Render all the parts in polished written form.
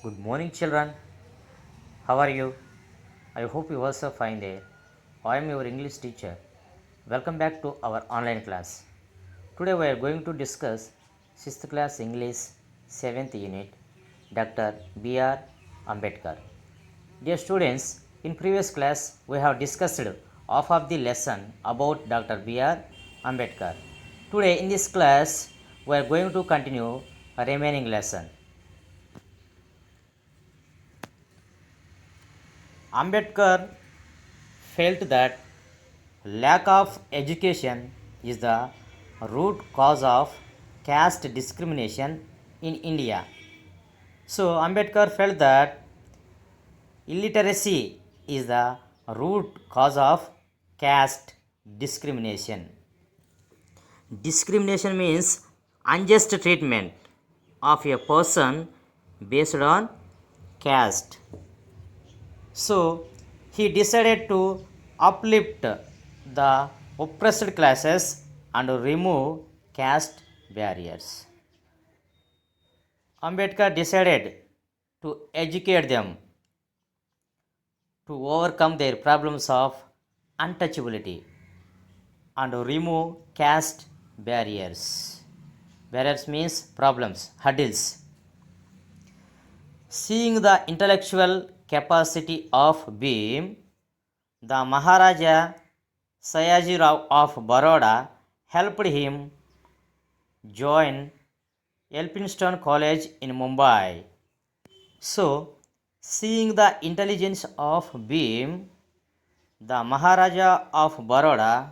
Good morning, children. How are you? I hope you also fine there. I am your English teacher. Welcome back to our online class. Today we are going to discuss 6th class English 7th unit Dr. B.R. Ambedkar. Dear students, in previous class we have discussed half of the lesson about Dr. B.R. Ambedkar. Today in this class we are going to continue a remaining lesson. Ambedkar felt that lack of education is the root cause of caste discrimination in India. So Ambedkar felt that illiteracy is the root cause of caste discrimination. Discrimination means unjust treatment of a person based on caste. So he decided to uplift the oppressed classes and remove caste barriers. Ambedkar decided to educate them to overcome their problems of untouchability and remove caste barriers. Barriers means problems, hurdles. Seeing the intellectual capacity of Bhim, the Maharaja Sayaji Rao of Baroda helped him join Elphinstone College in Mumbai. So, seeing the intelligence of Bhim, the Maharaja of Baroda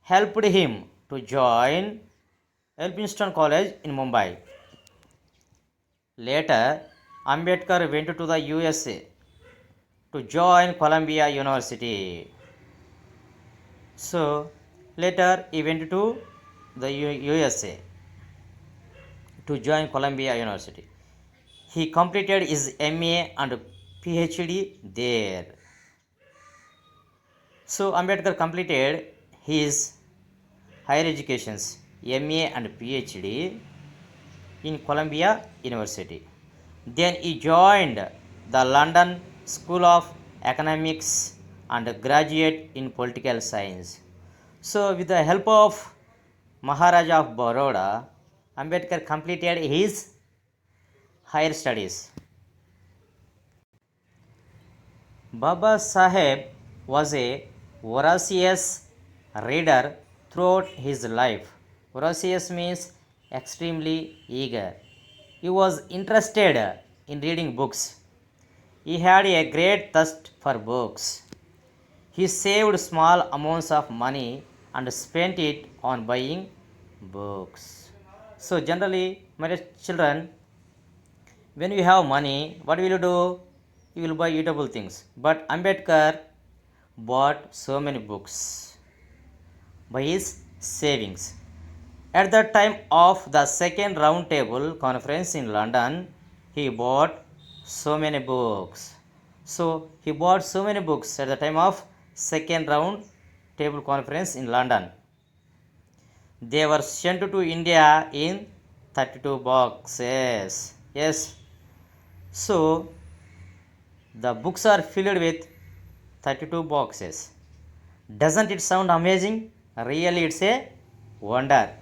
helped him to join Elphinstone College in Mumbai. Later, Ambedkar went to the USA to join Columbia University. So, later he went to the USA to join Columbia University. He completed his MA and PhD there. So Ambedkar completed his higher educations MA and PhD in Columbia University. Then he joined the London School of Economics and graduate in political science. So with the help of Maharaja of Baroda, Ambedkar completed his higher studies. Baba Saheb was a voracious reader throughout his life. Voracious means extremely eager. He was interested in reading books. He had a great thirst for books. He saved small amounts of money and spent it on buying books. So, generally, my dear children, when you have money, what will you do? You will buy eatable things. But Ambedkar bought so many books by his savings. At the time of the second round table conference in London, he bought so many books. So he bought so many books at the time of second round table conference in London. They were sent to India in 32 boxes. Yes. So the books are filled with 32 boxes. Doesn't it sound amazing? Really, it's a wonder.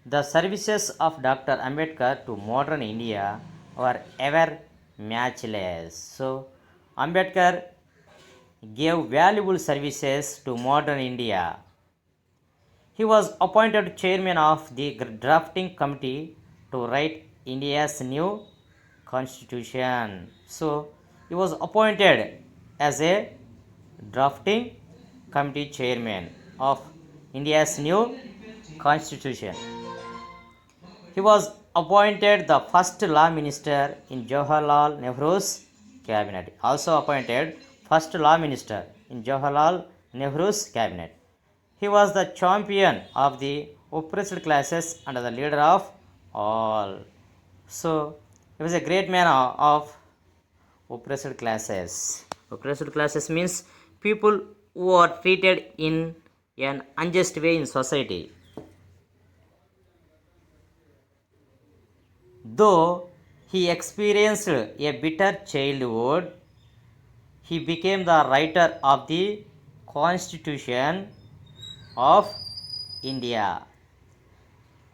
The services of Dr. Ambedkar to modern India were ever matchless. So, Ambedkar gave valuable services to modern India. He was appointed chairman of the drafting committee to write India's new constitution. So, he was appointed as a drafting committee chairman of India's new constitution. He was appointed the first law minister in Jawaharlal Nehru's cabinet. Also appointed first law minister in Jawaharlal Nehru's cabinet. He was the champion of the oppressed classes and the leader of all. So he was a great man of oppressed classes. Oppressed classes means people who are treated in an unjust way in society. Though he experienced a bitter childhood, he became the writer of the Constitution of India.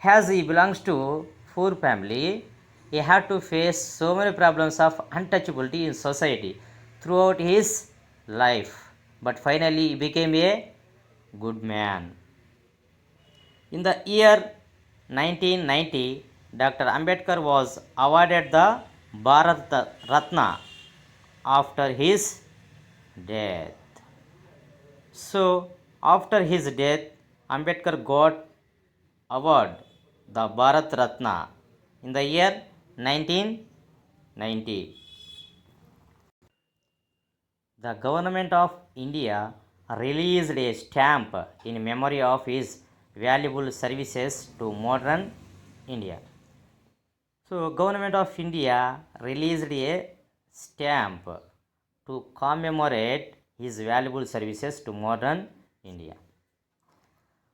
As he belongs to poor family, he had to face so many problems of untouchability in society throughout his life. But finally, he became a good man. In the year 1990, Dr. Ambedkar was awarded the Bharat Ratna after his death. So, after his death, Ambedkar got award the Bharat Ratna in the year 1990. The government of India released a stamp in memory of his valuable services to modern India. So, government of India released a stamp to commemorate his valuable services to modern India.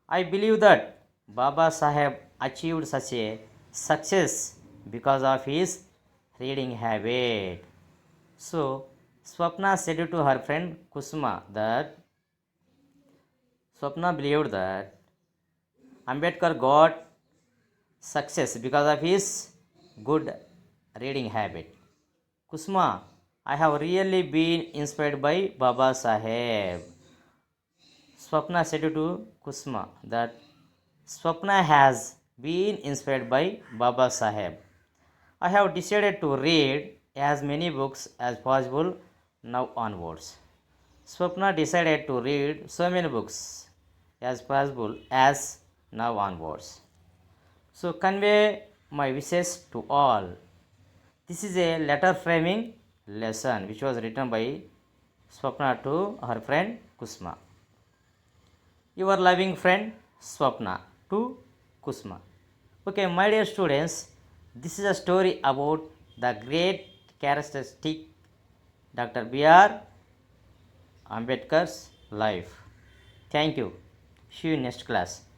I believe that Baba Saheb achieved such a success because of his reading habit. So, Swapna said to her friend Kusuma that Swapna believed that Ambedkar got success because of his good reading habit. Kusuma, I have really been inspired by Baba Saheb. Swapna said to Kusuma that Swapna has been inspired by Baba Saheb. I have decided to read as many books as possible now onwards. Swapna decided to read so many books as possible as now onwards. So convey my wishes to all. This is a letter framing lesson which was written by Swapna to her friend Kusma. Your loving friend Swapna to Kusma. Okay, my dear students, this is a story about the great characteristic Dr. B.R. Ambedkar's life. Thank you. See you next class.